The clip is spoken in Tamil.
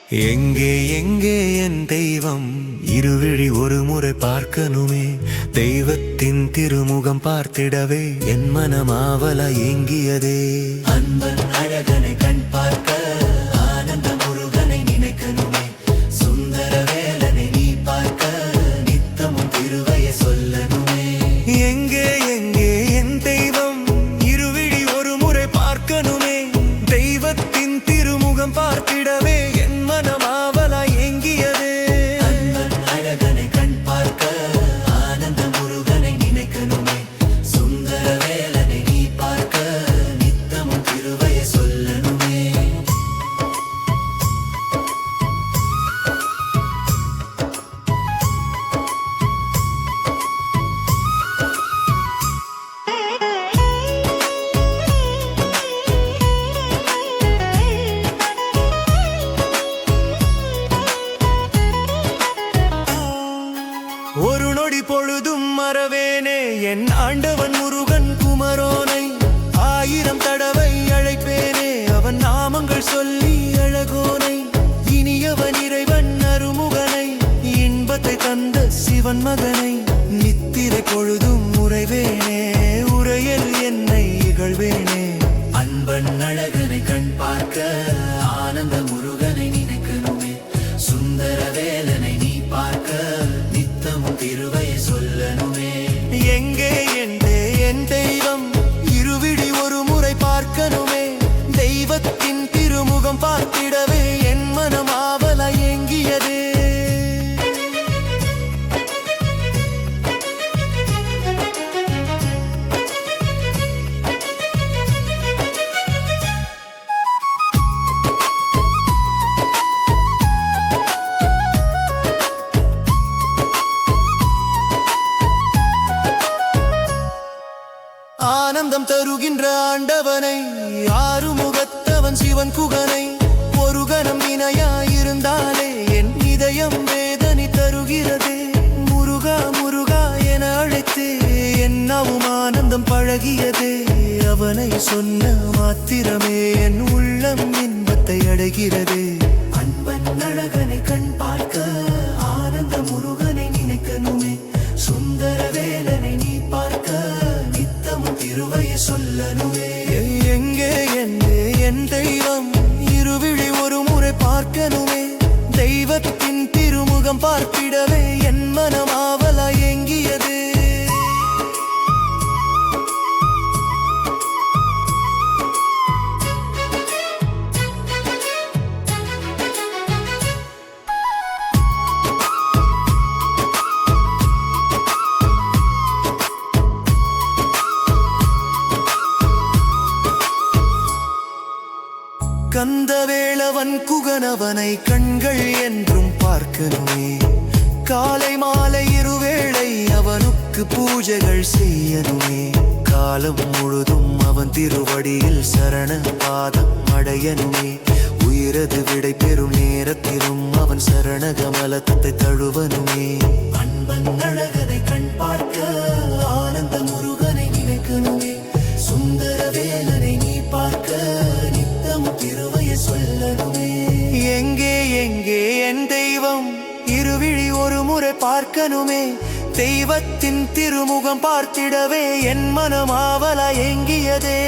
எங்கே எங்கே என் தெய்வம் இருவிழி ஒரு முறை பார்க்கணுமே தெய்வத்தின் திருமுகம் பார்த்திடவே என் மனம் ஆவல ஏங்கியதே அன்பன் அழகனை கண் பார்க்க ஆனந்த முருகனை நினைக்கணுமே சுந்தர வேலனை நீ பார்க்க நித்தமும் திருவையை சொல்லணுமே எங்கே எங்கே என் தெய்வம் இருவிழி ஒரு முறை பார்க்கணுமே தெய்வத்தின் திருமுகம் பார்த்திடவே என் மனம் ஆவல ஏங்கியதே அன்பன் அழகனை கண் பார்க்க ஆனந்த முருகனை நினைக்கணுமே சுந்தர வேலனை நீ பார்க்க நித்தமும் திருவையை சொல்லணுமே ஒரு நொடி பொழுதும் மறவேனே என் ஆண்டவன் முருகன் குமரோனை ஆயிரம் தடவை அழைப்பேனே அவன் நாமங்கள் சொல்லி அழகோனை இனியவன் இறைவன் அருமுகனை இன்பத்தை தந்த சிவன் மகனை நித்திரை பொழுதும் உறைவேனே உரையில் என்னை இகழ்வேனே அன்பன் அழகனை கண் பார்க்க ஆனந்த முருகனை நினைக்கணுமே சுந்தர வேலனை நீ பார்க்க நித்தமும் திருவையை சொல்லணுமே எங்கே என் தெய்வம் இருவிழி ஒரு முறை பார்க்கணுமே தெய்வத்தின் திருமுகம் பார்த்திடவே என் மனம் ஆவல ஏங்கியதே ஆனந்தம் தருகின்ற ஆண்டவனை ஆறுமுகத்தவன் சிவன் குகனை ஒரு கணம் வினையாயிருந்தாலே என் இதயம் வேதனை தருகிறதே முருகா முருகா என அழைத்து என்னவும் ஆனந்தம் பழகியதே அவனை சொன்ன மாத்திரமே என் உள்ளம் இன்பத்தை அடைகிறதே அன்பன் அழகனை கண் பார்க்க ஆனந்த முருகனை நினைக்கணுமே சுந்தர வேலனை நீ பார்க்க நித்தமும் திருவையை சொல்லணுமே எங்கே என் தெய்வம் இருவிழி ஒரு முறை பார்க்கணுமே தெய்வத்தின் திருமுகம் பார்த்திடவே என் மனம் ஆவல ஏங்கியது கந்தவேளவன் குகனவனை கண்கள் என்றும் பார்க்கணுமே காலை மாலை இருவேளை அவனுக்கு பூஜைகள் செய்யணுமே காலம் முழுதும் அவன் திருவடியில் சரண பாதம் அடையணுமே உயிரது விடை பெறும் நேரத்திலும் அவன் சரண கமலத்தை தழுவனுமே அன்பன் அழகனை கண் பார்க்க ஆனந்த முருகனை நினைக்கணுமே சுந்தர வேலனை நீ பார்க்க நித்தமும் திருவையை சொல்லணுமே எங்கே என் தெய்வம் இருவிழி ஒரு முறை பார்க்கணுமே தெய்வத்தின் திருமுகம் பார்த்திடவே என் மனம் ஆவல ஏங்கியதே